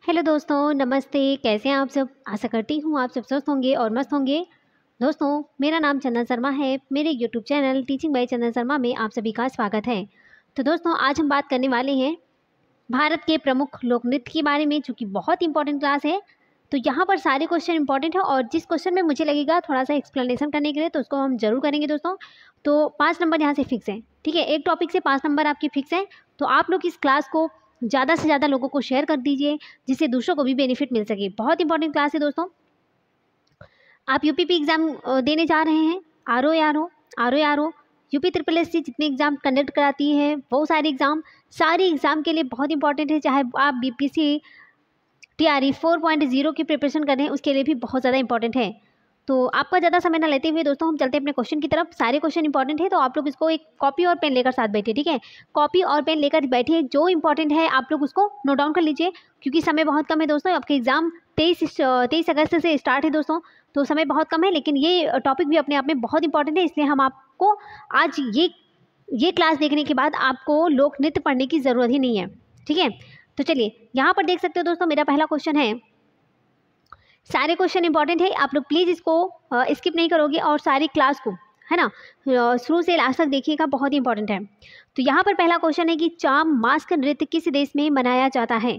Hello दोस्तों, नमस्ते। कैसे हैं आप सब? आशा करती हूँ आप सब स्वस्थ होंगे और मस्त होंगे। दोस्तों, मेरा नाम चंदन शर्मा है। मेरे यूट्यूब चैनल टीचिंग बाय चंदन शर्मा में आप सभी का स्वागत है। तो दोस्तों, आज हम बात करने वाले हैं भारत के प्रमुख लोक नृत्य के बारे में, जो कि बहुत इंपॉर्टेंट क्लास है। तो यहाँ पर सारे क्वेश्चन इंपॉर्टेंट है और जिस क्वेश्चन में मुझे लगेगा थोड़ा सा एक्सप्लेनेशन करने के लिए, तो उसको हम जरूर करेंगे दोस्तों। तो 5 नंबर यहाँ से फिक्स है, ठीक है। एक टॉपिक से 5 नंबर आपकी फिक्स है। तो आप लोग इस क्लास को ज़्यादा से ज़्यादा लोगों को शेयर कर दीजिए, जिससे दूसरों को भी बेनिफिट मिल सके। बहुत इंपॉर्टेंट क्लास है दोस्तों। आप यूपीपी एग्ज़ाम देने जा रहे हैं, R O UP triple S C जितने एग्ज़ाम कंडक्ट कराती है, वो सारे एग्ज़ाम के लिए बहुत इंपॉर्टेंट है। चाहे आप बीपीसी टीआरई 4.0 की प्रिपरेशन कर रहे हैं, उसके लिए भी बहुत ज़्यादा इंपॉर्टेंट है। तो आपका ज़्यादा समय ना लेते हुए दोस्तों, हम चलते हैं अपने क्वेश्चन की तरफ। सारे क्वेश्चन इंपॉर्टेंट है, तो आप लोग इसको एक कॉपी और पेन लेकर साथ बैठिए, ठीक है। कॉपी और पेन लेकर बैठिए, जो इंपॉर्टेंट है आप लोग उसको नोट डाउन कर लीजिए, क्योंकि समय बहुत कम है दोस्तों। आपके एग्जाम 23 अगस्त से स्टार्ट है दोस्तों, तो समय बहुत कम है। लेकिन ये टॉपिक भी अपने आप में बहुत इंपॉर्टेंट है, इसलिए हम आपको आज ये क्लास देखने के बाद आपको लोक नृत्य पढ़ने की ज़रूरत ही नहीं है, ठीक है। तो चलिए, यहाँ पर देख सकते हो दोस्तों, मेरा पहला क्वेश्चन है। सारे क्वेश्चन इंपॉर्टेंट है, आप लोग प्लीज़ इसको स्किप नहीं करोगे और सारी क्लास को, है ना, शुरू से लास्ट तक देखिएगा, बहुत इंपॉर्टेंट है। तो यहाँ पर पहला क्वेश्चन है कि चाम मास्क नृत्य किस देश में मनाया जाता है?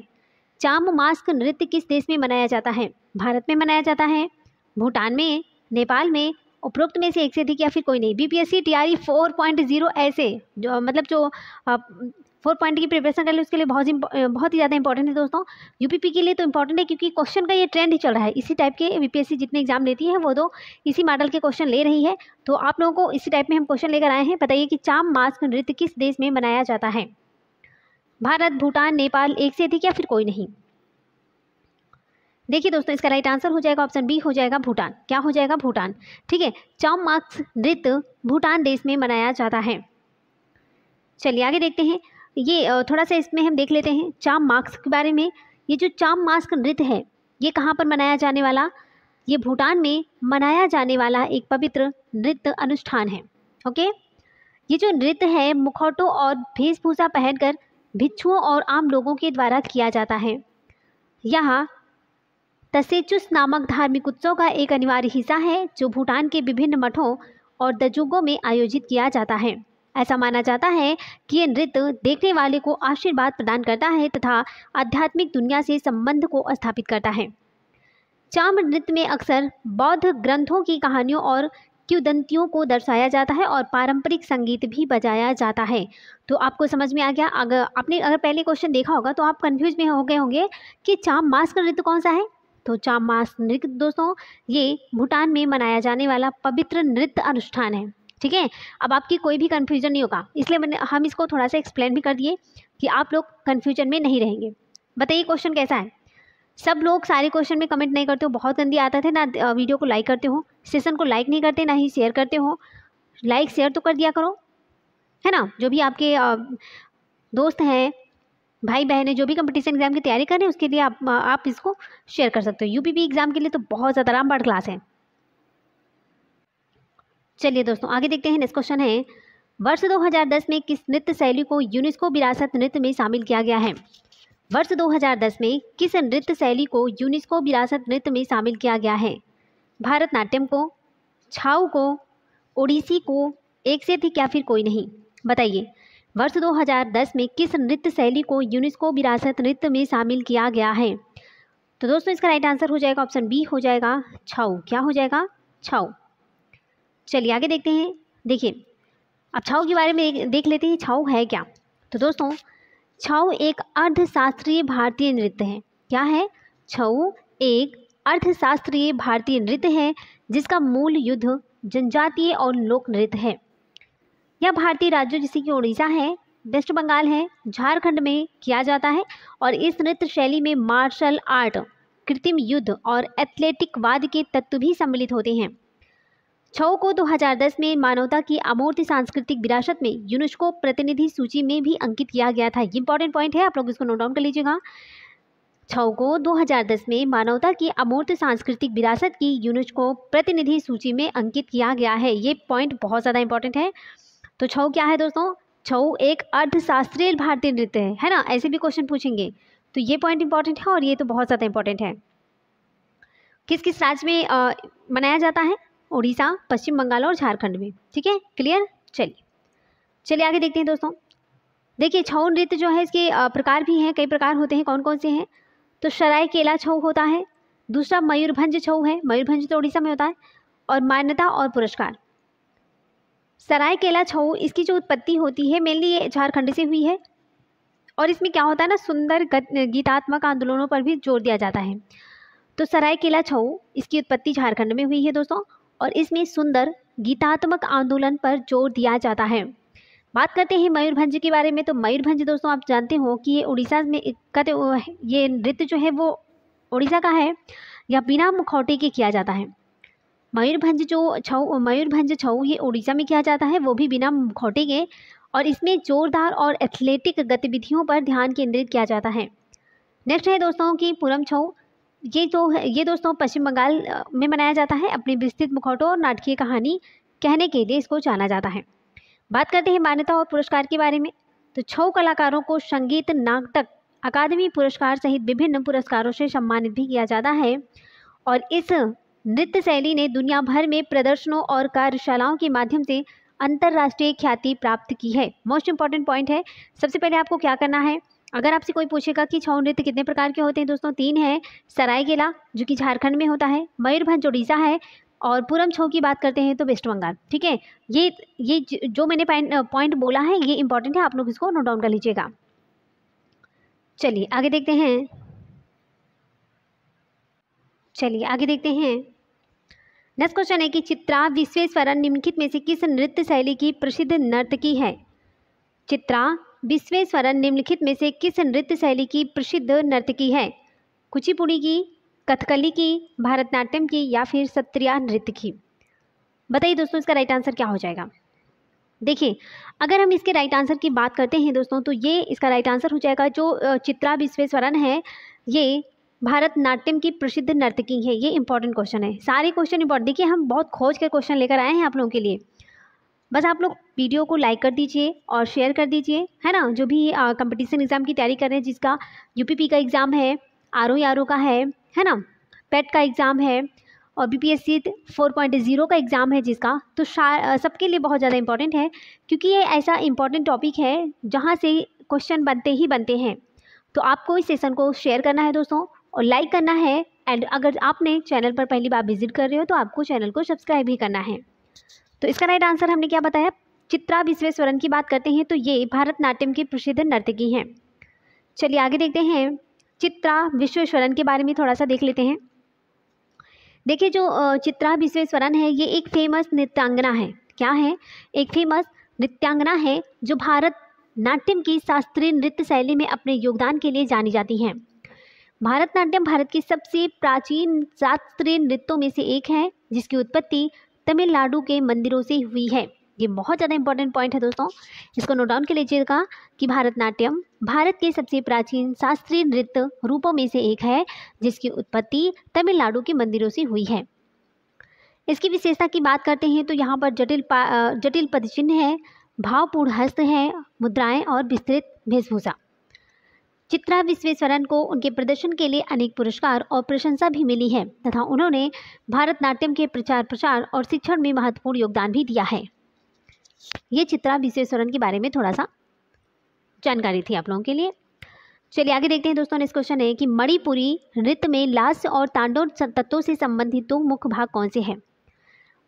चाम मास्क नृत्य किस देश में मनाया जाता है? भारत में मनाया जाता है, भूटान में, नेपाल में, उपरोक्त में से एक से अधिक या फिर कोई नहीं। बीपीएससी टीआरई 4.0 ऐसे जो मतलब जो 4 पॉइंट की प्रिपरेशन कर ले, उसके लिए बहुत ही ज़्यादा इंपॉर्टेंट है दोस्तों। यूपीपी के लिए तो इंपॉर्टेंट है, क्योंकि क्वेश्चन का ये ट्रेंड ही चल रहा है। इसी टाइप के बीपीएससी जितने एग्जाम लेती है, वो तो इसी मॉडल के क्वेश्चन ले रही है। तो आप लोगों को इसी टाइप में हम क्वेश्चन लेकर आए हैं। बताइए कि चाम मास्क नृत्य किस देश में मनाया जाता है? भारत, भूटान, नेपाल, एक से अधिक या फिर कोई नहीं। देखिए दोस्तों, इसका राइट आंसर हो जाएगा ऑप्शन बी, हो जाएगा भूटान। क्या हो जाएगा? भूटान, ठीक है। चाम मास्क नृत्य भूटान देश में मनाया जाता है। चलिए आगे देखते हैं। ये थोड़ा सा इसमें हम देख लेते हैं चाम मास्क के बारे में। ये जो चाम मास्क नृत्य है, ये कहाँ पर मनाया जाने वाला? ये भूटान में मनाया जाने वाला एक पवित्र नृत्य अनुष्ठान है। ओके, ये जो नृत्य है मुखौटों और वेशभूषा पहनकर भिक्षुओं और आम लोगों के द्वारा किया जाता है। यहाँ तसेचुस नामक धार्मिक उत्सव का एक अनिवार्य हिस्सा है, जो भूटान के विभिन्न मठों और दजुगों में आयोजित किया जाता है। ऐसा माना जाता है कि यह नृत्य देखने वाले को आशीर्वाद प्रदान करता है तथा आध्यात्मिक दुनिया से संबंध को स्थापित करता है। चाम नृत्य में अक्सर बौद्ध ग्रंथों की कहानियों और किंवदंतियों को दर्शाया जाता है और पारंपरिक संगीत भी बजाया जाता है। तो आपको समझ में आ गया। अगर पहले क्वेश्चन देखा होगा तो आप कंफ्यूज में हो गए होंगे कि चाम मास्क नृत्य कौन सा है। तो चाम मास्क नृत्य दोस्तों, ये भूटान में मनाया जाने वाला पवित्र नृत्य अनुष्ठान है, ठीक है। अब आपकी कोई भी कन्फ्यूजन नहीं होगा, इसलिए हम इसको थोड़ा सा एक्सप्लेन भी कर दिए कि आप लोग कन्फ्यूजन में नहीं रहेंगे। बताइए क्वेश्चन कैसा है? सब लोग सारे क्वेश्चन में कमेंट नहीं करते हो, बहुत गंदी आदत है ना। वीडियो को लाइक करते हो, सेशन को लाइक नहीं करते, ना ही शेयर करते हो। लाइक शेयर तो कर दिया करो, है ना। जो भी आपके दोस्त हैं, भाई बहन है, जो भी कंपटीशन एग्जाम की तैयारी कर रहे हैं, उसके लिए आप इसको शेयर कर सकते हो। यूपीपी एग्जाम के लिए तो बहुत ज़्यादा रामबाण क्लास है। चलिए दोस्तों आगे देखते हैं। नेक्स्ट क्वेश्चन है, वर्ष 2010 में किस नृत्य शैली को यूनेस्को विरासत नृत्य में शामिल किया गया है? वर्ष 2010 में किस नृत्य शैली को यूनेस्को विरासत नृत्य में शामिल किया गया है? भारतनाट्यम को, छाऊ को, ओडिसी को, एक से अधिक या फिर कोई नहीं। बताइए, वर्ष 2010 में किस नृत्य शैली को यूनेस्को विरासत नृत्य में शामिल किया गया है? तो दोस्तों इसका राइट आंसर हो जाएगा ऑप्शन बी, हो जाएगा छाऊ। क्या हो जाएगा? छाऊ। चलिए आगे देखते हैं। देखिए, अब छाऊ के बारे में देख लेते हैं, छाऊ है क्या। तो दोस्तों, छाऊ एक अर्धशास्त्रीय भारतीय नृत्य है। क्या है? छाऊ एक अर्थशास्त्रीय भारतीय नृत्य है, जिसका मूल युद्ध जनजातीय और लोक नृत्य है। यह भारतीय राज्यों जैसे कि उड़ीसा है, वेस्ट बंगाल है, झारखंड में किया जाता है और इस नृत्य शैली में मार्शल आर्ट, कृत्रिम युद्ध और एथलेटिक वाद के तत्व भी सम्मिलित होते हैं। छऊ को 2010 में मानवता की अमूर्त सांस्कृतिक विरासत में यूनेस्को प्रतिनिधि सूची में भी अंकित किया गया था। ये इंपॉर्टेंट पॉइंट है, आप लोग इसको नोट डाउन कर लीजिएगा। छऊ को 2010 में मानवता की अमूर्त सांस्कृतिक विरासत की यूनेस्को प्रतिनिधि सूची में अंकित किया गया है। ये पॉइंट बहुत ज़्यादा इंपॉर्टेंट है। तो छऊ क्या है दोस्तों? छऊ एक अर्थशास्त्रीय भारतीय नृत्य है ना। ऐसे भी क्वेश्चन पूछेंगे तो ये पॉइंट इंपॉर्टेंट है और ये तो बहुत ज़्यादा इंपॉर्टेंट है। किस किस राज्य में मनाया जाता है? उड़ीसा, पश्चिम बंगाल और झारखंड में। ठीक है, क्लियर। चलिए आगे देखते हैं दोस्तों। देखिए छऊ नृत्य जो है इसके प्रकार भी हैं, कई प्रकार होते हैं। कौन कौन से हैं? तो सरायकेला छऊ होता है, दूसरा मयूरभंज छऊ है, मयूरभंज तो उड़ीसा में होता है। और मान्यता और पुरस्कार। सरायकेला छऊ इसकी जो उत्पत्ति होती है मेनली ये झारखंड से हुई है और इसमें क्या होता है ना, सुंदर गीतात्मक आंदोलनों पर भी जोर दिया जाता है। तो सरायकेला छऊ इसकी उत्पत्ति झारखंड में हुई है दोस्तों और इसमें सुंदर गीतात्मक आंदोलन पर जोर दिया जाता है। बात करते हैं मयूरभंज के बारे में। तो मयूरभंज दोस्तों आप जानते हो कि ये उड़ीसा में ये नृत्य जो है वो उड़ीसा का है, या बिना मुखौटे के किया जाता है। मयूरभंज छऊ ये उड़ीसा में किया जाता है, वो भी बिना मुखौटे के, और इसमें जोरदार और एथलेटिक गतिविधियों पर ध्यान केंद्रित किया जाता है। नेक्स्ट है दोस्तों कि पूरम छऊ। ये दोस्तों पश्चिम बंगाल में मनाया जाता है। अपनी विस्तृत मुखौटों और नाटकीय कहानी कहने के लिए इसको जाना जाता है। बात करते हैं मान्यता और पुरस्कार के बारे में। तो छऊ कलाकारों को संगीत, नाटक अकादमी पुरस्कार सहित विभिन्न पुरस्कारों से सम्मानित भी किया जाता है और इस नृत्य शैली ने दुनिया भर में प्रदर्शनों और कार्यशालाओं के माध्यम से अंतर्राष्ट्रीय ख्याति प्राप्त की है। मोस्ट इंपॉर्टेंट पॉइंट है। सबसे पहले आपको क्या करना है, अगर आपसे कोई पूछेगा कि छऊ नृत्य कितने प्रकार के होते हैं दोस्तों, 3 है। सरायकेला जो कि झारखंड में होता है, मयूरभंज उड़ीसा है, और पूरम छऊ की बात करते हैं तो वेस्ट बंगाल। ठीक है, ये जो मैंने पॉइंट बोला है ये इंपॉर्टेंट है, आप लोग इसको नोट डाउन कर लीजिएगा। चलिए आगे देखते हैं। नेक्स्ट क्वेश्चन है कि चित्रा विश्वेश्वरन निम्नलिखित में से किस नृत्य शैली की प्रसिद्ध नर्तकी है? चित्रा विश्वेश्वरन निम्नलिखित में से किस नृत्य शैली की प्रसिद्ध नर्तकी है? कुचिपुड़ी की, कथकली की, भारतनाट्यम की, या फिर सत्रिया नृत्य की? बताइए दोस्तों इसका राइट आंसर क्या हो जाएगा। देखिए अगर हम इसके राइट आंसर की बात करते हैं दोस्तों तो ये इसका राइट आंसर हो जाएगा जो चित्रा विश्वेश्वरन है, ये भारतनाट्यम की प्रसिद्ध नर्तकी है। ये इंपॉर्टेंट क्वेश्चन है, सारे क्वेश्चन इंपॉर्टेंट। देखिए हम बहुत खोज के क्वेश्चन लेकर आए हैं आप लोगों के लिए। बस आप लोग वीडियो को लाइक कर दीजिए और शेयर कर दीजिए, है ना। जो भी कंपटीशन एग्ज़ाम की तैयारी कर रहे हैं, जिसका यूपीपी का एग्ज़ाम है, आरओ का है ना, पेट का एग्ज़ाम है और बीपीएससी 4.0 का एग्ज़ाम है जिसका, तो सबके लिए बहुत ज़्यादा इंपॉर्टेंट है क्योंकि ये ऐसा इंपॉर्टेंट टॉपिक है जहाँ से क्वेश्चन बनते हैं। तो आपको इस सेशन को शेयर करना है दोस्तों और लाइक करना है। एंड अगर आपने चैनल पर पहली बार विजिट कर रहे हो तो आपको चैनल को सब्सक्राइब भी करना है। तो इसका राइट आंसर हमने क्या बताया, चित्रा विश्वेश्वरन की बात करते हैं तो ये भारतनाट्यम की प्रसिद्ध नर्तकी हैं। चलिए आगे देखते हैं, चित्रा विश्वेश्वरन के बारे में थोड़ा सा देख लेते हैं। देखिए जो चित्रा विश्वेश्वरन है ये एक फेमस नृत्यांगना है। क्या है? एक फेमस नृत्यांगना है जो भारतनाट्यम की शास्त्रीय नृत्य शैली में अपने योगदान के लिए जानी जाती हैं। भारतनाट्यम भारत की सबसे प्राचीन शास्त्रीय नृत्यों में से एक है जिसकी उत्पत्ति तमिलनाडु के मंदिरों से हुई है। ये बहुत ज़्यादा इंपॉर्टेंट पॉइंट है दोस्तों, इसको नोट डाउन कर लीजिएगा कि भारतनाट्यम भारत के सबसे प्राचीन शास्त्रीय नृत्य रूपों में से एक है जिसकी उत्पत्ति तमिलनाडु के मंदिरों से हुई है। इसकी विशेषता की बात करते हैं तो यहाँ पर जटिल पदचिन्ह है, भावपूर्ण हस्त है, मुद्राएं और विस्तृत वेशभूषा। चित्रा विश्वेश्वरन को उनके प्रदर्शन के लिए अनेक पुरस्कार और प्रशंसा भी मिली है तथा उन्होंने भारतनाट्यम के प्रचार प्रसार और शिक्षण में महत्वपूर्ण योगदान भी दिया है। ये चित्रा विश्वेश्वरन के बारे में थोड़ा सा जानकारी थी आप लोगों के लिए। चलिए आगे देखते हैं दोस्तों। नेक्स्ट क्वेश्चन है कि मणिपुरी नृत्य में लास्य और तांडव तत्वों से संबंधित 2 मुख्य भाग कौन से हैं?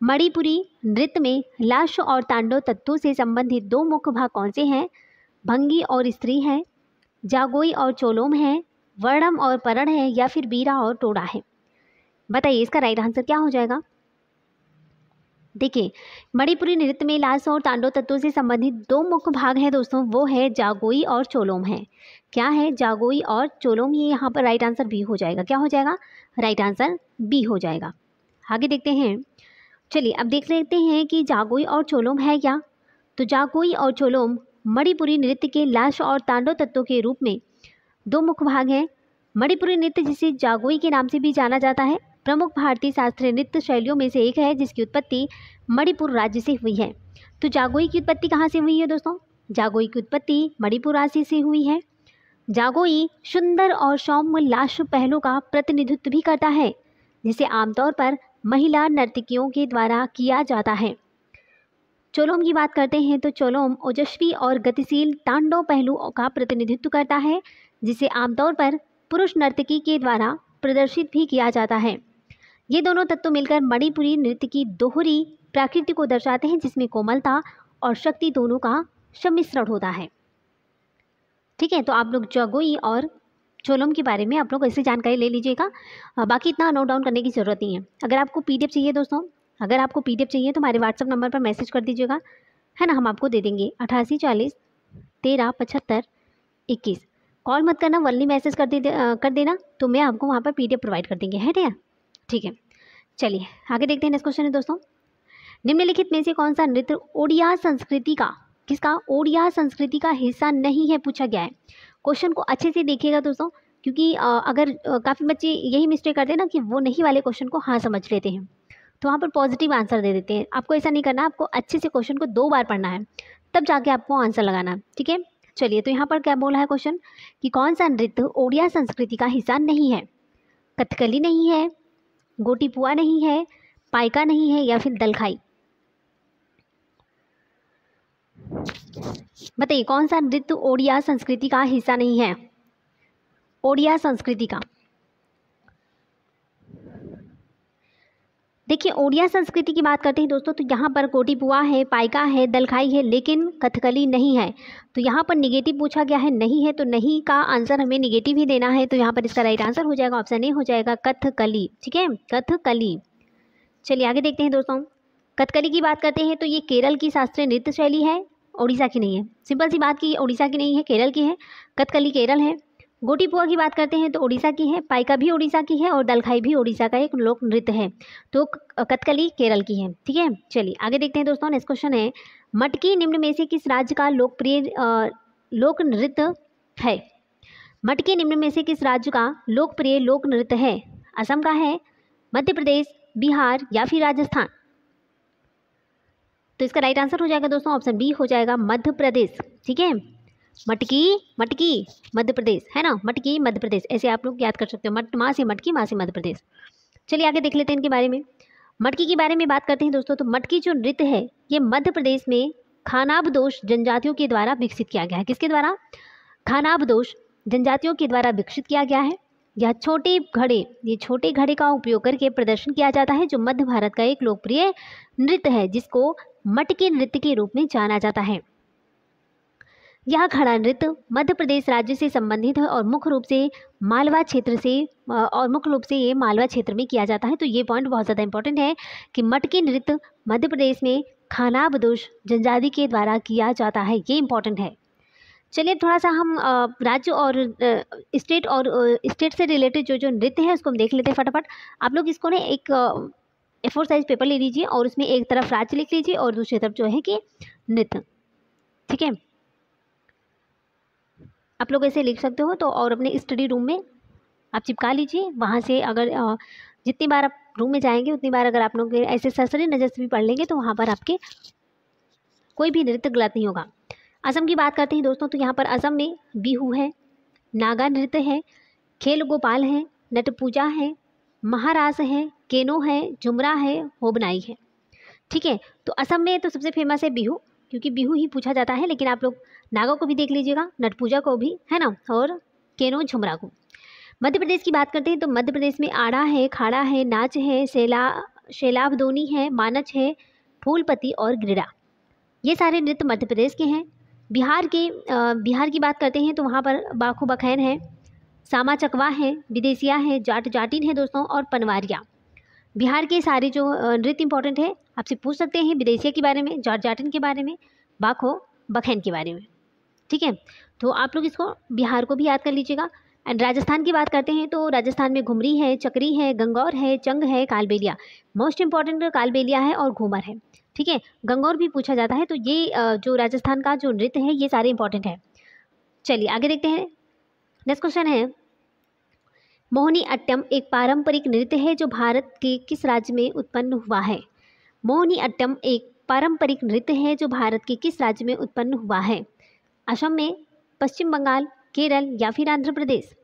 मणिपुरी नृत्य में लास्य और तांडव तत्वों से संबंधित 2 मुख्य भाग कौन से हैं? भंगी और स्त्री है, जागोई और चोलोम है, वर्णम और परण है, या फिर बीरा और टोड़ा है? बताइए इसका राइट आंसर क्या हो जाएगा। देखिए मणिपुरी नृत्य में लास्य और तांडव तत्वों से संबंधित 2 मुख्य भाग हैं दोस्तों, वो है जागोई और चोलोम है। क्या है? जागोई और चोलोम। ये यहाँ पर राइट आंसर बी हो जाएगा। क्या हो जाएगा? राइट आंसर बी हो जाएगा। आगे देखते हैं। चलिए अब देख लेते हैं कि जागोई और चोलोम है क्या। तो जागोई और चोलोम मणिपुरी नृत्य के लास्य और तांडव तत्वों के रूप में 2 मुख्य भाग हैं। मणिपुरी नृत्य जिसे जागोई के नाम से भी जाना जाता है प्रमुख भारतीय शास्त्रीय नृत्य शैलियों में से एक है जिसकी उत्पत्ति मणिपुर राज्य से हुई है। तो जागोई की उत्पत्ति कहाँ से हुई है दोस्तों? जागोई की उत्पत्ति मणिपुर राज्य से हुई है। जागोई सुंदर और सौम्यलास्य पहलू का प्रतिनिधित्व भी करता है, जिसे आमतौर पर महिला नर्तकियों के द्वारा किया जाता है। चोलोम की बात करते हैं तो चोलोम ओजस्वी और गतिशील तांडव पहलू का प्रतिनिधित्व करता है, जिसे आमतौर पर पुरुष नर्तकी के द्वारा प्रदर्शित भी किया जाता है। ये दोनों तत्व मिलकर मणिपुरी नृत्य की दोहरी प्रकृति को दर्शाते हैं, जिसमें कोमलता और शक्ति दोनों का सम्मिश्रण होता है। ठीक है, तो आप लोग जागोई और चोलोम के बारे में आप लोग ऐसी जानकारी ले लीजिएगा, बाकी इतना नोट डाउन करने की ज़रूरत नहीं है। अगर आपको पीडीएफ चाहिए दोस्तों, अगर आपको पीडीएफ चाहिए तो हमारे व्हाट्सअप नंबर पर मैसेज कर दीजिएगा, है ना, हम आपको दे देंगे 88 40 13 75 21। कॉल मत करना, वनली मैसेज कर देना, तो मैं आपको वहाँ पर पीडीएफ प्रोवाइड कर देंगे, है ना। ठीक है, चलिए आगे देखते हैं। नेक्स्ट क्वेश्चन है दोस्तों, निम्नलिखित में से कौन सा नृत्य ओडिया संस्कृति का, किसका, ओडिया संस्कृति का हिस्सा नहीं है, पूछा गया है। क्वेश्चन को अच्छे से देखिएगा दोस्तों, क्योंकि अगर काफ़ी बच्चे यही मिस्टेक करते हैं ना कि वो नहीं वाले क्वेश्चन को हाँ समझ लेते हैं, तो वहाँ पर पॉजिटिव आंसर दे देते हैं। आपको ऐसा नहीं करना, आपको अच्छे से क्वेश्चन को 2 बार पढ़ना है, तब जाके आपको आंसर लगाना है। ठीक है, चलिए, तो यहाँ पर क्या बोला है क्वेश्चन कि कौन सा नृत्य ओडिया संस्कृति का हिस्सा नहीं है। कथकली नहीं है, गोटीपुआ नहीं है, पाइका नहीं है, या फिर दलखाई। बताइए कौन सा नृत्य ओडिया संस्कृति का हिस्सा नहीं है, ओडिया संस्कृति का। देखिए, ओडिया संस्कृति की बात करते हैं दोस्तों, तो यहाँ पर गोटीपुआ है, पाइका है, दलखाई है, लेकिन कथकली नहीं है। तो यहाँ पर निगेटिव पूछा गया है, नहीं है, तो नहीं का आंसर हमें निगेटिव ही देना है। तो यहाँ पर इसका राइट आंसर हो जाएगा ऑप्शन ए हो जाएगा, कथकली। ठीक है, कथकली। चलिए आगे देखते हैं दोस्तों, कथकली की बात करते हैं तो ये केरल की शास्त्रीय नृत्य शैली है, उड़ीसा की नहीं है। सिंपल सी बात की, उड़ीसा की नहीं है, केरल की है। कथकली केरल है। गोटीपुआ की बात करते हैं तो उड़ीसा की है, पाइका भी उड़ीसा की है, और दलखाई भी उड़ीसा का एक लोक नृत्य है। तो कथकली केरल की है। ठीक है, चलिए आगे देखते हैं दोस्तों। नेक्स्ट क्वेश्चन है, मटकी निम्न में से किस राज्य का लोकप्रिय लोक नृत्य है। मटकी निम्न में से किस राज्य का लोकप्रिय लोक नृत्य है। असम का है, मध्य प्रदेश, बिहार, या फिर राजस्थान। तो इसका राइट आंसर हो जाएगा दोस्तों ऑप्शन बी हो जाएगा, मध्य प्रदेश। ठीक है, मटकी मध्य प्रदेश, है ना, मटकी मध्य प्रदेश, ऐसे आप लोग याद कर सकते हो, माँ से मटकी, माँ से मध्य प्रदेश। चलिए आगे देख लेते हैं इनके बारे में। मटकी के बारे में बात करते हैं दोस्तों, तो मटकी जो नृत्य है ये मध्य प्रदेश में खानाबदोश जनजातियों के द्वारा विकसित किया गया है। किसके द्वारा, खानाबदोश जनजातियों के द्वारा विकसित किया गया है। यह छोटे घड़े का उपयोग करके प्रदर्शन किया जाता है, जो मध्य भारत का एक लोकप्रिय नृत्य है, जिसको मटकी नृत्य के रूप में जाना जाता है। यह घड़ा नृत्य मध्य प्रदेश राज्य से संबंधित है और मुख्य रूप से ये मालवा क्षेत्र में किया जाता है। तो ये पॉइंट बहुत ज़्यादा इंपॉर्टेंट है कि मटकी नृत्य मध्य प्रदेश में खानाबदोश जनजाति के द्वारा किया जाता है, ये इंपॉर्टेंट है। चलिए थोड़ा सा हम राज्य और स्टेट से रिलेटेड जो नृत्य है उसको हम देख लेते हैं फटाफट। आप लोग इसको ना एक A4 साइज पेपर ले लीजिए और उसमें एक तरफ राज्य लिख लीजिए और दूसरी तरफ जो है कि नृत्य। ठीक है, आप लोग ऐसे लिख सकते हो। तो और अपने स्टडी रूम में आप चिपका लीजिए, वहाँ से अगर जितनी बार आप रूम में जाएंगे उतनी बार अगर आप लोग ऐसे सरसरी नज़र से भी पढ़ लेंगे तो वहाँ पर आपके कोई भी नृत्य गलत नहीं होगा। असम की बात करते हैं दोस्तों, तो यहाँ पर असम में बिहू है, नागा नृत्य है, खेल गोपाल है, नट पूजा है, महारास है, केनो है, झुमरा है, होबनाई है। ठीक है, तो असम में तो सबसे फेमस है बिहू, क्योंकि बिहू ही पूछा जाता है, लेकिन आप लोग नागा को भी देख लीजिएगा, नट पूजा को भी, है ना, और केनो झुमरा को। मध्य प्रदेश की बात करते हैं तो मध्य प्रदेश में आड़ा है, खाड़ा है, नाच है, शैलाबदोनी है, मानच है, फूलपति और गिरडा, ये सारे नृत्य मध्य प्रदेश के हैं। बिहार की बात करते हैं तो वहाँ पर बाखू बखैन है, सामा चकवा है, विदेशिया है, जाट जाटिन है दोस्तों, और पनवारिया। बिहार के सारे जो नृत्य इंपॉर्टेंट है, आपसे पूछ सकते हैं विदेशिया के बारे में, जाट जाटिन के बारे में, बाखो बखैन के बारे में। ठीक है, तो आप लोग इसको बिहार को भी याद कर लीजिएगा। एंड राजस्थान की बात करते हैं तो राजस्थान में घुमरी है, चकरी है, गंगौर है, चंग है, कालबेलिया, मोस्ट इंपॉर्टेंट कालबेलिया है और घूमर है। ठीक है, गंगौर भी पूछा जाता है। तो ये जो राजस्थान का जो नृत्य है ये सारे इंपॉर्टेंट है। चलिए आगे देखते हैं। नेक्स्ट क्वेश्चन है, मोहिनी अट्टम एक पारंपरिक नृत्य है जो भारत के किस राज्य में उत्पन्न हुआ है। मोहिनी अट्टम एक पारंपरिक नृत्य है जो भारत के किस राज्य में उत्पन्न हुआ है। असम में, पश्चिम बंगाल, केरल या फिर आंध्र प्रदेश?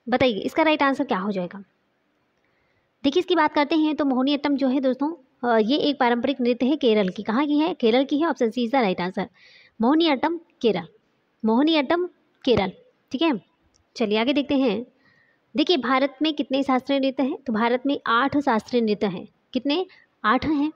बताइए इसका राइट आंसर क्या हो जाएगा। देखिए इसकी बात करते हैं तो मोहिनीअट्टम जो है दोस्तों ये एक पारंपरिक नृत्य है केरल की। कहाँ की है? केरल की है। Option C is the right answer. Mohiniyattam Kerala, Mohiniyattam Kerala. ठीक है, चलिए आगे देखते हैं। देखिए भारत में कितने शास्त्रीय नृत्य हैं? तो भारत में 8 शास्त्रीय नृत्य हैं। कितने? 8 हैं।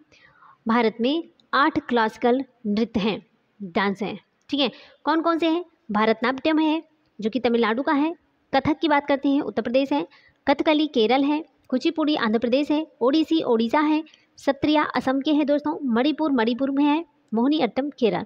भारत में 8 क्लासिकल नृत्य हैं, डांस हैं। ठीक है, कौन कौन से हैं? भारतनाट्यम है जो कि तमिलनाडु का है। कथक की बात करते हैं उत्तर प्रदेश है। कथकली केरल है। कुचिपुड़ी आंध्र प्रदेश है। ओडिसी ओडिशा है। सत्रिया असम के हैं दोस्तों। मणिपुर मणिपुर में है। मोहिनीअट्टम केरल।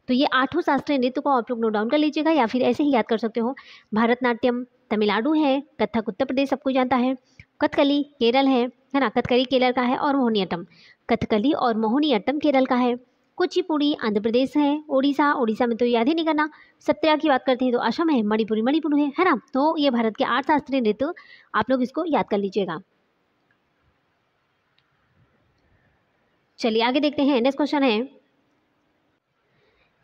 तो ये 8 शास्त्रीय नृत्य को आप लोग नोट डाउन कर लीजिएगा या फिर ऐसे ही याद कर सकते हो। भारतनाट्यम तमिलनाडु है। कथक उत्तर प्रदेश सबको जानता है। कथकली केरल है ना, कथकली केरल का है। और मोहिनीअट्टम, कथकली और मोहिनीअट्टम केरल का है। कुचिपुड़ी आंध्र प्रदेश है। ओडिशा, ओडिशा में तो याद ही नहीं करना। सत्रिया की बात करते हैं तो असम है। मणिपुरी मणिपुर है ना। तो ये भारत के 8 शास्त्रीय नृत्य, आप लोग इसको याद कर लीजिएगा। चलिए आगे देखते हैं। नेक्स्ट क्वेश्चन है,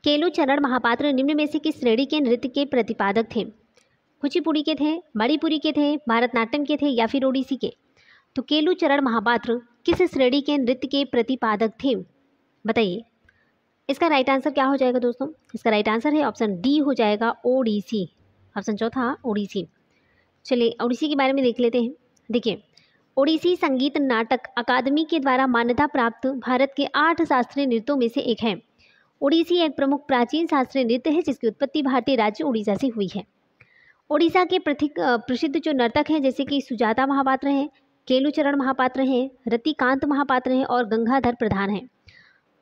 केलुचरण महापात्र निम्न में से किस श्रेणी के नृत्य के प्रतिपादक थे? कुचिपुड़ी के थे, मणिपुरी के थे, भारतनाट्यम के थे या फिर ओडिसी के? तो केलुचरण महापात्र किस श्रेणी के नृत्य के प्रतिपादक थे? बताइए इसका राइट आंसर क्या हो जाएगा दोस्तों। इसका राइट आंसर है ऑप्शन डी हो जाएगा, ओडिसी। ऑप्शन चौथा ओडिसी। चलिए ओडिसी के बारे में देख लेते हैं। देखिए ओडिसी संगीत नाटक अकादमी के द्वारा मान्यता प्राप्त भारत के 8 शास्त्रीय नृत्यों में से एक है। ओडिसी एक प्रमुख प्राचीन शास्त्रीय नृत्य है जिसकी उत्पत्ति भारतीय राज्य उड़ीसा से हुई है। ओडिशा के प्रसिद्ध जो नर्तक हैं जैसे कि सुजाता महापात्र हैं, केलुचरण महापात्र हैं, रतिकांत महापात्र हैं और गंगाधर प्रधान हैं,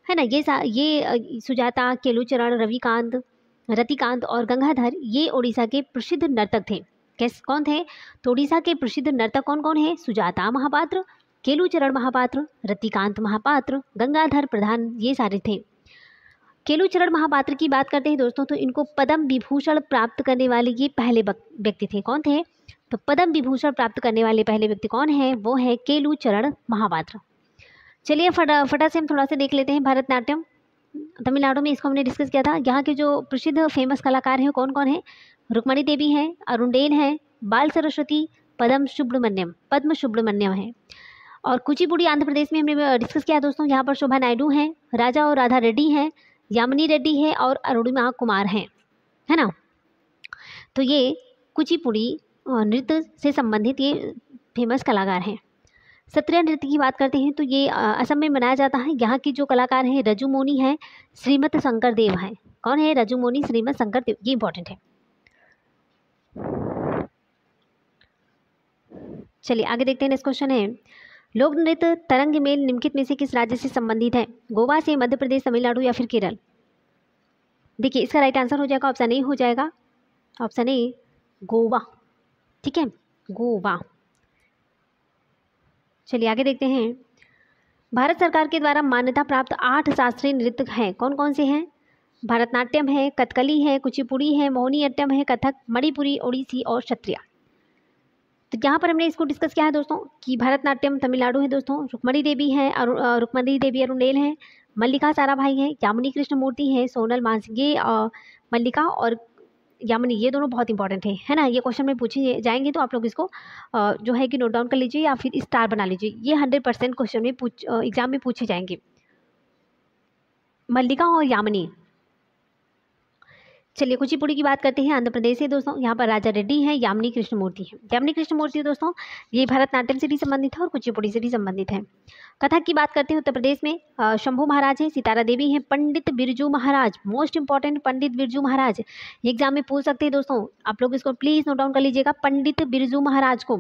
है ना। ये सुजाता, केलुचरण, रविकांत, रतिकांत और गंगाधर ये ओडिशा के प्रसिद्ध नर्तक थे। कौन थे? तो ओडिशा के प्रसिद्ध नर्तक कौन कौन है? सुजाता महापात्र, केलुचरण महापात्र, रतिकांत महापात्र, गंगाधर प्रधान, ये सारे थे। केलुचरण महापात्र की बात करते हैं दोस्तों तो इनको पद्म विभूषण प्राप्त करने वाले ये पहले व्यक्ति थे। कौन थे? तो पद्म विभूषण प्राप्त करने वाले पहले व्यक्ति कौन है? वो है केलुचरण महापात्र। चलिए फटा से हम थोड़ा सा देख लेते हैं। भारतनाट्यम तमिलनाडु में, इसको हमने डिस्कस किया था। यहाँ के जो प्रसिद्ध फेमस कलाकार हैं कौन कौन है? रुक्मणी देवी हैं, अरुणेल हैं, बाल सरस्वती, पद्म सुब्रमण्यम है। और कुचिपुड़ी आंध्र प्रदेश में हमने डिस्कस किया दोस्तों। यहाँ पर शोभा नायडू हैं, राजा और राधा रेड्डी हैं, यामिनी रेड्डी है और अरुणिमा कुमार हैं, है ना। तो ये कुचिपुड़ी नृत्य से संबंधित ये फेमस कलाकार हैं। सत्रिया नृत्य की बात करते हैं तो ये असम में मनाया जाता है। यहाँ की जो कलाकार हैं रजुमोनी हैं, श्रीमत शंकर देव हैं। कौन है? रजुमोनी श्रीमत शंकर देव, ये इंपॉर्टेंट है। चलिए आगे देखते हैं। नेक्स्ट क्वेश्चन है, लोक नृत्य तरंग मेल निम्नलिखित में से किस राज्य से संबंधित है? गोवा से, मध्य प्रदेश, तमिलनाडु या फिर केरल? देखिए इसका राइट आंसर हो जाएगा ऑप्शन ए हो जाएगा। Option A Goa. ठीक है, गोवा। चलिए आगे देखते हैं। भारत सरकार के द्वारा मान्यता प्राप्त 8 शास्त्रीय नृत्य हैं। कौन कौन से हैं? भारतनाट्यम है, कथकली है, कुचिपुड़ी है, मोहिनीअट्टम है, कथक, मणिपुरी, ओडिसी और सत्रिया। तो यहाँ पर हमने इसको डिस्कस किया है दोस्तों कि भारतनाट्यम तमिलनाडु है दोस्तों, रुक्मणी देवी है, रुक्मणी देवी अरुणेल है, मल्लिका साराभाई है, यामिनी कृष्णमूर्ति है, सोनल मानसिंह। ये मल्लिका और यामिनी ये दोनों बहुत इंपॉर्टेंट है ना। ये क्वेश्चन में पूछे जाएंगे तो आप लोग इसको जो है कि नोट डाउन कर लीजिए या फिर स्टार बना लीजिए। ये 100% क्वेश्चन में एग्जाम में पूछे जाएंगे, मल्लिका और यामिनी। चलिए कुचिपुड़ी की बात करते हैं, आंध्र प्रदेश से दोस्तों। यहाँ पर राजा रेड्डी है, यामिनी कृष्णमूर्ति है। यामिनी कृष्णमूर्ति दोस्तों ये भरतनाट्यम से भी संबंधित है और कुचिपुड़ी से भी संबंधित है। कथक की बात करते हैं उत्तर प्रदेश में शंभू महाराज है, सितारा देवी है, Pandit Birju Maharaj, most important Pandit Birju Maharaj, exam में पूछ सकते हैं दोस्तों। आप लोग इसको प्लीज नोट डाउन कर लीजिएगा, पंडित बिरजू महाराज को।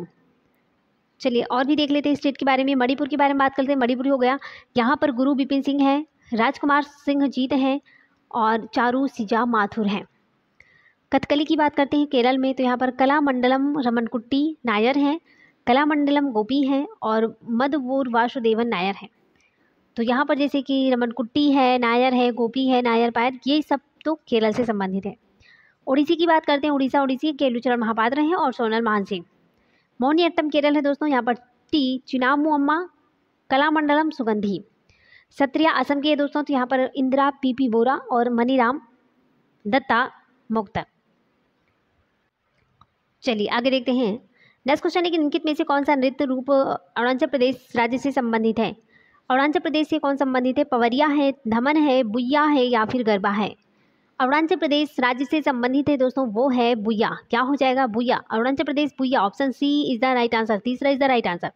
चलिए और भी देख लेते हैं स्टेट के बारे में। मणिपुर के बारे में बात करते हैं। मणिपुर हो गया, यहाँ पर गुरु बिपिन सिंह है, राजकुमार सिंह जीत है और चारू सिजा माथुर हैं। कथकली की बात करते हैं केरल में तो यहाँ पर कलामंडलम रमनकुट्टी नायर हैं, कलामंडलम गोपी हैं और मधुवूर वासुदेवन नायर हैं। तो यहाँ पर जैसे कि रमनकुट्टी है, नायर है, गोपी है, नायर पायर, ये सब तो केरल से संबंधित है। ओडिसी की बात करते हैं। ओडिसी केलुचरण महापात्र हैं और सोनल मानसिंह। मोहिनीअट्टम केरल है दोस्तों, यहाँ पर टी चिनामुअम्मा, कलामंडलम सुगंधी। सत्रिया असम के दोस्तों तो यहाँ पर इंदिरा पीपी बोरा और मनीराम दत्ता मुक्ता। चलिए आगे देखते हैं। नेक्स्ट क्वेश्चन है कि निम्नलिखित में से कौन सा नृत्य रूप अरुणाचल प्रदेश राज्य से संबंधित है। अरुणाचल प्रदेश से कौन संबंधित है? पवरिया है, धमन है, बुइया है या फिर गरबा है? अरुणाचल प्रदेश राज्य से संबंधित है दोस्तों, वो है बुइया। क्या हो जाएगा? बुइया। अरुणाचल प्रदेश बुइया, option C is the right answer. तीसरा इज द राइट आंसर।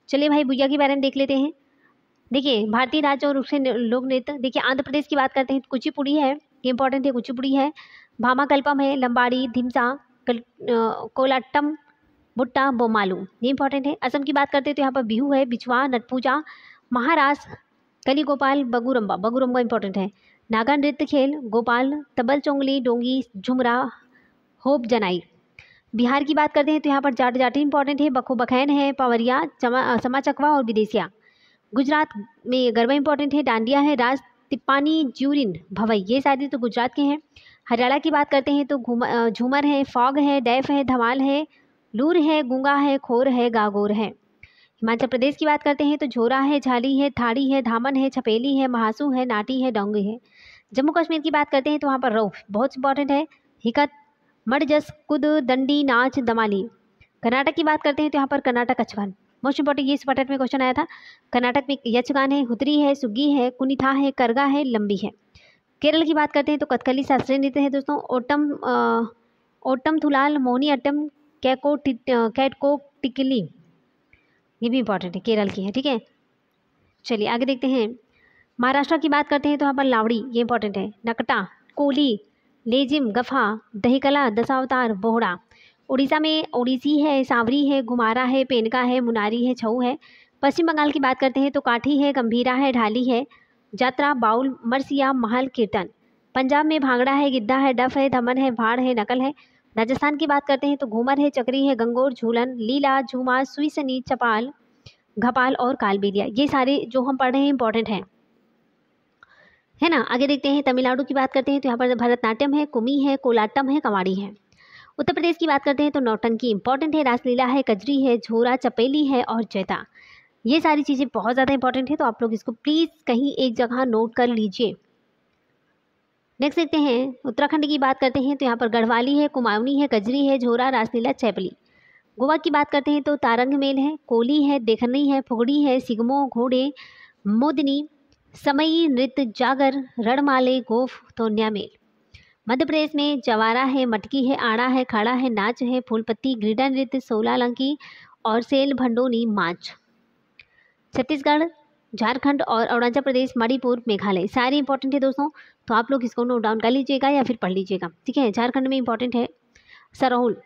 चलिए भाई बुइया के बारे में देख लेते हैं। देखिए भारतीय राज्य और उसके लोक नृत्य, देखिए आंध्र प्रदेश की बात करते हैं, कुचिपुड़ी है, ये इंपॉर्टेंट है, कुचिपुड़ी है, भामाकल्पम है, लंबाड़ी, धिमसा, कोलाट्टम, बुट्टा, बोमालू, ये इंपॉर्टेंट है। असम की बात करते हैं तो यहाँ पर बिहू है, बिछवा, नटपूजा, महाराष्ट्र कलीगोपाल, बगुरम्बा, बगुरम्बा इंपॉर्टेंट है। नागा नृत्य खेल, गोपाल, तबल चोंगली, डोंगी, झुमरा, होप जनाई। बिहार की बात करते हैं तो यहाँ पर जाट जाटी इंपॉर्टेंट है, बखो बखैन है, पवरिया, समा चकवा और विदेशिया। गुजरात में गरबा इंपॉर्टेंट है, डांडिया है, राज तिप्पानी, ज्यूरिन, भवई, ये सारे तो गुजरात के हैं। हरियाणा की बात करते हैं तो झूमर है, फॉग है, डैफ है, धमाल है, लूर है, गुंगा है, खोर है, गागोर है। हिमाचल प्रदेश की बात करते हैं तो झोरा है, झाली है, थाड़ी है, धामन है, छपेली है, महासू है, नाटी है, डोंगी है। जम्मू कश्मीर की बात करते हैं तो वहाँ पर रौफ बहुत इंपॉर्टेंट है, हिकत, मडजस, कुद, दंडी, नाच, दमाली। कर्नाटक की बात करते हैं तो यहाँ पर कर्नाटक अचवान, मोस्ट इंपॉर्टेंट, ये इस पटट में क्वेश्चन आया था। कर्नाटक में यक्षगान है, हुतरी है, सुग्गी है, कुनिथा है, करगा है, लंबी है। केरल की बात करते हैं तो कथकली शास्त्रीय नृत्य है दोस्तों, ओटम थुलाल, मोहिनी अट्टम, कैटको टिकली, ये भी इंपॉर्टेंट है, केरल की है, ठीक है। चलिए आगे देखते हैं। महाराष्ट्र की बात करते हैं तो यहाँ पर लावड़ी, ये इंपॉर्टेंट है, नकटा, कोली, लेजिम, गफा, दहीकला, दशावतार, बोहड़ा। उड़ीसा में ओडिसी है, सांवरी है, घुमारा है, पेनका है, मुनारी है, छऊ है। पश्चिम बंगाल की बात करते हैं तो काठी है, गंभीरा है, ढाली है, जात्रा, बाउल, मरसिया, महल, कीर्तन। पंजाब में भांगड़ा है, गिद्धा है, डफ है, धमन है, भाड़ है, नकल है। राजस्थान की बात करते हैं तो घूमर है, चक्री है, गंगोर, झूलन, लीला, झूमा, सुईसनी, चपाल, घपाल और कालबेलिया। ये सारे जो हम पढ़ रहे हैं इंपॉर्टेंट हैं, है ना। आगे देखते हैं। तमिलनाडु की बात करते हैं तो यहाँ पर भरतनाट्यम है, कुमी है, कोलाट्टम है, कवाड़ी है। उत्तर प्रदेश की बात करते हैं तो नौटंकी इंपॉर्टेंट है, रासलीला है, कजरी है, झोरा, चपेली है और जैता। ये सारी चीज़ें बहुत ज़्यादा इंपॉर्टेंट है, तो आप लोग इसको प्लीज़ कहीं एक जगह नोट कर लीजिए। नेक्स्ट देखते हैं। उत्तराखंड की बात करते हैं तो यहाँ पर गढ़वाली है, कुमाऊनी है, कजरी है, झोरा, रासलीला, चैपली। गोवा की बात करते हैं तो तारंग मेल है, कोली है, देखनी है, फुगड़ी है, सिगमो, घोड़े, मोदनी, समई, नृत्य, जागर, रणमाले, गोफ, तोन्या मेल। मध्य प्रदेश में जवारा है, मटकी है, आड़ा है, खाड़ा है, नाच है, फूलपत्ती, ग्रीडा नृत्य, सोलालंकी और सेल, भंडोनी, माच। छत्तीसगढ़, झारखंड और अरुणाचल प्रदेश, मणिपुर, मेघालय, सारे इंपॉर्टेंट है दोस्तों, तो आप लोग इसको नोट डाउन कर लीजिएगा या फिर पढ़ लीजिएगा, ठीक है। झारखंड में इंपॉर्टेंट है सरहुल,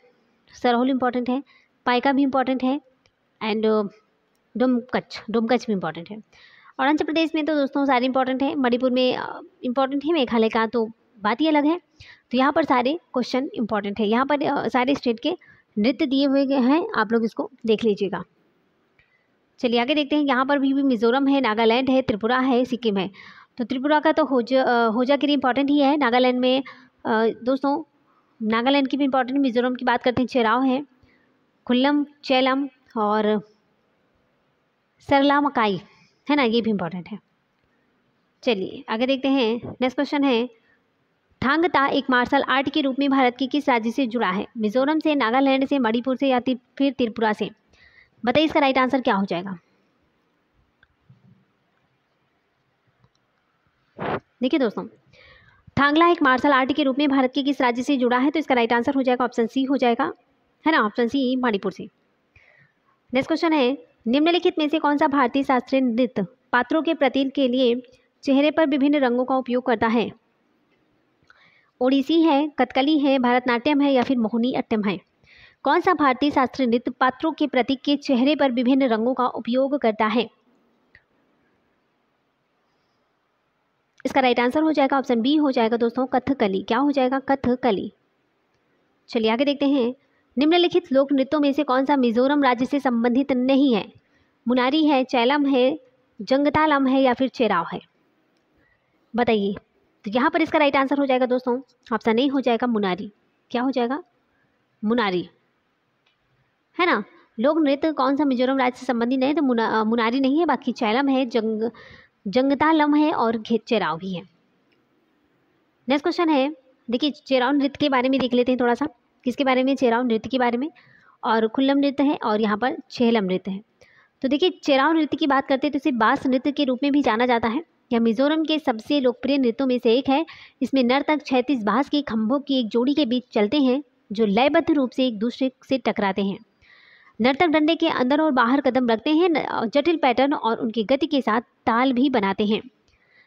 सरहुल इंपॉर्टेंट है, पाइका भी इंपॉर्टेंट है एंड डोमकच, डोमकच भी इंपॉर्टेंट है। अरुणाचल प्रदेश में तो दोस्तों सारे इंपॉर्टेंट है, मणिपुर में इंपॉर्टेंट है, मेघालय का तो बात ही अलग है। तो यहाँ पर सारे क्वेश्चन इंपॉर्टेंट है, यहाँ पर सारे स्टेट के नृत्य दिए हुए हैं, आप लोग इसको देख लीजिएगा। चलिए आगे देखते हैं। यहाँ पर भी मिजोरम है, नागालैंड है, त्रिपुरा है, सिक्किम है। तो त्रिपुरा का तो होजागिरी इंपॉर्टेंट ही है। नागालैंड में दोस्तों नागालैंड की भी इंपॉर्टेंट, मिजोरम की बात करते हैं चेराव है, खुल्लम, चेलम और सरला मकाई, है ना, ये भी इंपॉर्टेंट है। चलिए आगे देखते हैं। नेक्स्ट क्वेश्चन है, थांगता एक मार्शल आर्ट के रूप में भारत के किस राज्य से जुड़ा है? मिजोरम से, नागालैंड से, मणिपुर से या फिर त्रिपुरा से? बताइए इसका राइट आंसर क्या हो जाएगा। देखिए दोस्तों, थांगला एक मार्शल आर्ट के रूप में भारत के किस राज्य से जुड़ा है? तो इसका राइट आंसर हो जाएगा ऑप्शन सी हो जाएगा, है ना, ऑप्शन सी मणिपुर से। नेक्स्ट क्वेश्चन है, निम्नलिखित में से कौन सा भारतीय शास्त्रीय नृत्य पात्रों के प्रतीक के लिए चेहरे पर विभिन्न रंगों का उपयोग करता है? ओडिसी है, कथकली है, भरतनाट्यम है या फिर मोहिनी अट्टम है? कौन सा भारतीय शास्त्रीय नृत्य पात्रों के प्रतीक के चेहरे पर विभिन्न रंगों का उपयोग करता है? इसका राइट आंसर हो जाएगा ऑप्शन बी हो जाएगा दोस्तों, कथकली। क्या हो जाएगा? कथकली। चलिए आगे देखते हैं। निम्नलिखित लोक नृत्यों में से कौन सा मिजोरम राज्य से संबंधित नहीं है? मुनारी है, चैलम है, जंगतालम है या फिर चेराव है? बताइए। तो यहाँ पर इसका राइट आंसर हो जाएगा दोस्तों ऑप्शन ए हो जाएगा, मुनारी। क्या हो जाएगा? मुनारी, है ना। लोक नृत्य कौन सा मिजोरम राज्य से संबंधित नहीं है? तो मुनारी नहीं है, बाकी चैलम है, जंगतालम है और चेराव भी है। नेक्स्ट क्वेश्चन है, देखिए चेराव नृत्य के बारे में देख लेते हैं थोड़ा सा। किसके बारे में, चेराव नृत्य के बारे में, और खुल्लम नृत्य है और यहाँ पर छेहलम नृत्य है। तो देखिए चेराव नृत्य की बात करते हैं तो इसे बास नृत्य के रूप में भी जाना जाता है। यह मिजोरम के सबसे लोकप्रिय नृत्यों में से एक है। इसमें नर्तक 36 बांस के खंभों की एक जोड़ी के बीच चलते हैं जो लयबद्ध रूप से एक दूसरे से टकराते हैं। नर्तक डंडे के अंदर और बाहर कदम रखते हैं, जटिल पैटर्न और उनकी गति के साथ ताल भी बनाते हैं।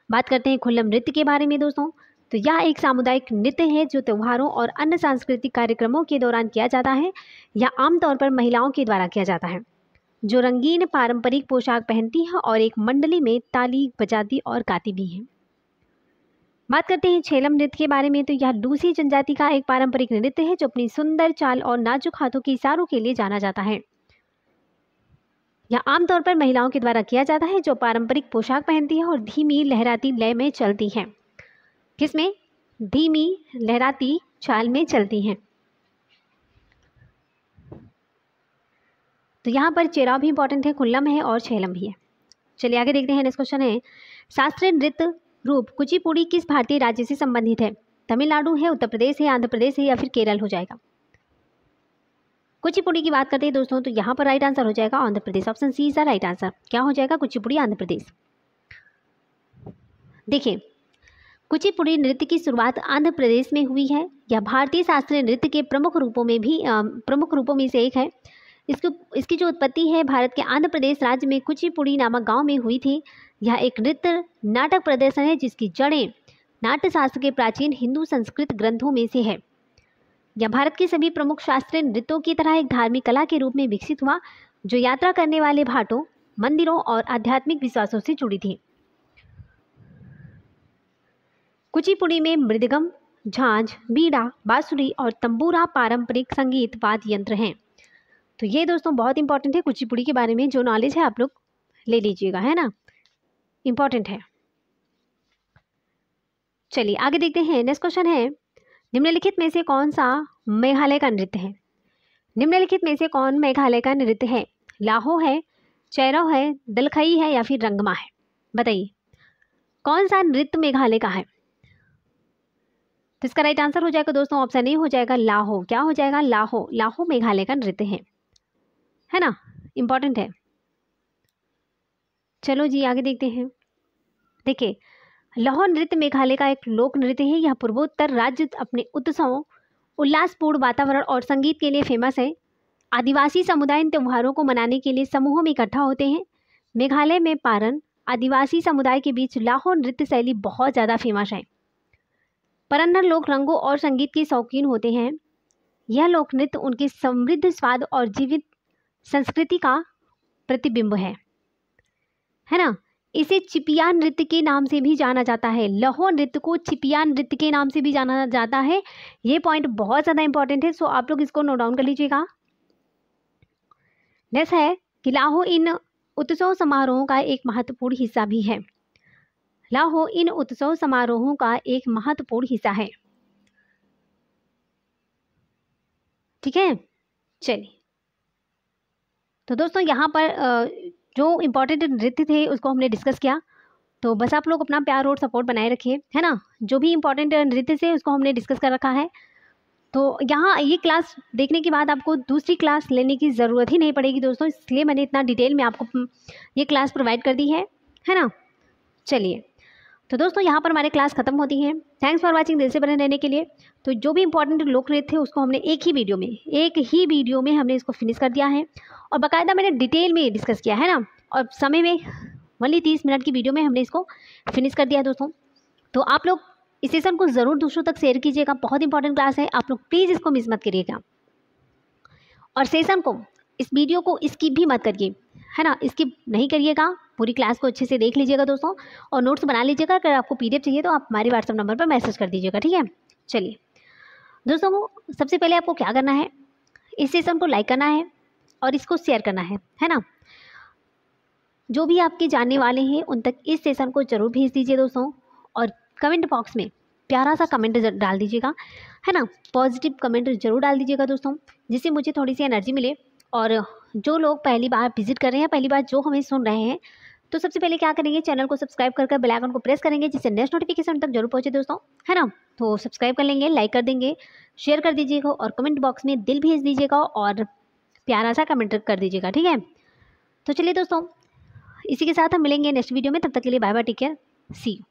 बात करते हैं खुल्लम नृत्य के बारे में दोस्तों, तो यह एक सामुदायिक नृत्य है जो त्योहारों और अन्य सांस्कृतिक कार्यक्रमों के दौरान किया जाता है। यह आमतौर पर महिलाओं के द्वारा किया जाता है जो रंगीन पारंपरिक पोशाक पहनती है और एक मंडली में ताली बजाती और गाती भी हैं। बात करते हैं छेहलम नृत्य के बारे में, तो यह लूसी जनजाति का एक पारंपरिक नृत्य है जो अपनी सुंदर चाल और नाजुक हाथों के इशारों के लिए जाना जाता है। यह आमतौर पर महिलाओं के द्वारा किया जाता है जो पारंपरिक पोशाक पहनती है और धीमी लहराती लय में चलती हैं। किसमें? धीमी लहराती चाल में चलती हैं। तो यहाँ पर चेराव भी इंपॉर्टेंट है, खुल्लम है और छेहलम भी है। चलिए आगे देखते हैं। नेक्स्ट क्वेश्चन है, शास्त्रीय नृत्य रूप कुचिपुड़ी किस भारतीय राज्य से संबंधित है? तमिलनाडु है, उत्तर प्रदेश है, आंध्र प्रदेश है या फिर केरल हो जाएगा? कुचिपुड़ी की बात करते हैं दोस्तों तो यहाँ पर राइट आंसर हो जाएगा Andhra Pradesh. Option C is the right answer. क्या हो जाएगा? कुचिपुड़ी आंध्र प्रदेश। देखिए कुचिपुड़ी नृत्य की शुरुआत आंध्र प्रदेश में हुई है। यह भारतीय शास्त्रीय नृत्य के प्रमुख रूपों में से एक है। इसकी जो उत्पत्ति है भारत के आंध्र प्रदेश राज्य में कुचिपुड़ी नामक गांव में हुई थी। यह एक नृत्य नाटक प्रदर्शन है जिसकी जड़ें नाट्यशास्त्र के प्राचीन हिंदू संस्कृत ग्रंथों में से है। यह भारत के सभी प्रमुख शास्त्रीय नृत्यों की तरह एक धार्मिक कला के रूप में विकसित हुआ जो यात्रा करने वाले भाटों, मंदिरों और आध्यात्मिक विश्वासों से जुड़ी थी। कुचिपुड़ी में मृदगम, झांझ, बीड़ा, बांसुरी और तंबूरा पारंपरिक संगीत वाद्य यंत्र हैं। तो ये दोस्तों बहुत इंपॉर्टेंट है। कुचिपुड़ी के बारे में जो नॉलेज है आप लोग ले लीजिएगा, है ना, इंपॉर्टेंट है। चलिए आगे देखते हैं। नेक्स्ट क्वेश्चन है, निम्नलिखित में से कौन सा मेघालय का नृत्य है? निम्नलिखित में से कौन मेघालय का नृत्य है? लाहो है, चैरव है, दलखई है या फिर रंगमा है? बताइए कौन सा नृत्य मेघालय का है? तो इसका राइट आंसर हो जाएगा दोस्तों ऑप्शन ए हो जाएगा लाहो। क्या हो जाएगा? लाहो। लाहो मेघालय का नृत्य है ना, इंपॉर्टेंट है। चलो जी आगे देखते हैं। देखिए लाहो नृत्य मेघालय का एक लोक नृत्य है। यह पूर्वोत्तर राज्य अपने उत्सवों, उल्लासपूर्ण वातावरण और संगीत के लिए फेमस है। आदिवासी समुदाय इन त्योहारों को मनाने के लिए समूहों में इकट्ठा होते हैं। मेघालय में पारन आदिवासी समुदाय के बीच लाहो नृत्य शैली बहुत ज़्यादा फेमस है। परन्नर लोग रंगों और संगीत के शौकीन होते हैं। यह लोक नृत्य उनके समृद्ध स्वाद और जीवित संस्कृति का प्रतिबिंब है ना। इसे चिपिया नृत्य के नाम से भी जाना जाता है। लाहो नृत्य को चिपिया नृत्य के नाम से भी जाना जाता है। ये पॉइंट बहुत ज़्यादा इंपॉर्टेंट है, सो आप लोग इसको नोट डाउन कर लीजिएगा। नेक्स्ट है कि लाहो इन उत्सव समारोहों का एक महत्वपूर्ण हिस्सा भी है। लाहो इन उत्सव समारोहों का एक महत्वपूर्ण हिस्सा है। ठीक है, चलिए तो दोस्तों यहाँ पर जो इम्पोर्टेंट नृत्य थे उसको हमने डिस्कस किया। तो बस आप लोग अपना प्यार और सपोर्ट बनाए रखिए, है ना। जो भी इम्पोर्टेंट नृत्य थे उसको हमने डिस्कस कर रखा है। तो यहाँ ये क्लास देखने के बाद आपको दूसरी क्लास लेने की ज़रूरत ही नहीं पड़ेगी दोस्तों, इसलिए मैंने इतना डिटेल में आपको ये क्लास प्रोवाइड कर दी है ना। चलिए तो दोस्तों यहाँ पर हमारे क्लास ख़त्म होती है। Thanks for watching. दिल से बने रहने के लिए। तो जो भी इंपॉर्टेंट लोक नृत्य थे उसको हमने एक ही वीडियो में हमने इसको फिनिश कर दिया है और बाकायदा मैंने डिटेल में डिस्कस किया है ना। और समय में ओनली 30 मिनट की वीडियो में हमने इसको फिनिश कर दिया है दोस्तों। तो आप लोग इस सेशन को ज़रूर दूसरों तक शेयर कीजिएगा। बहुत इंपॉर्टेंट क्लास है, आप लोग प्लीज़ इसको मिस मत करिएगा। और सेशन को, इस वीडियो को स्किप भी मत करिए, है ना। स्किप नहीं करिएगा, पूरी क्लास को अच्छे से देख लीजिएगा दोस्तों और नोट्स बना लीजिएगा। अगर आपको PDF चाहिए तो आप हमारे व्हाट्सएप नंबर पर मैसेज कर दीजिएगा, ठीक है। चलिए दोस्तों सबसे पहले आपको क्या करना है, इस सेशन को लाइक करना है और इसको शेयर करना है ना। जो भी आपके जानने वाले हैं उन तक इस सेशन को ज़रूर भेज दीजिए दोस्तों। और कमेंट बॉक्स में प्यारा सा कमेंट डाल दीजिएगा, है ना। पॉजिटिव कमेंट ज़रूर डाल दीजिएगा दोस्तों, जिससे मुझे थोड़ी सी एनर्जी मिले। और जो लोग पहली बार विजिट कर रहे हैं, पहली बार जो हमें सुन रहे हैं, तो सबसे पहले क्या करेंगे, चैनल को सब्सक्राइब कर बेल आइकन को प्रेस करेंगे, जिससे नेक्स्ट नोटिफिकेशन तक जरूर पहुंचे दोस्तों, है ना। तो सब्सक्राइब कर लेंगे, लाइक कर देंगे, शेयर कर दीजिएगा और कमेंट बॉक्स में दिल भेज दीजिएगा और प्यारा सा कमेंट कर दीजिएगा, ठीक है। तो चलिए दोस्तों, इसी के साथ हम मिलेंगे नेक्स्ट वीडियो में, तब तक के लिए bye bye, take care, see you.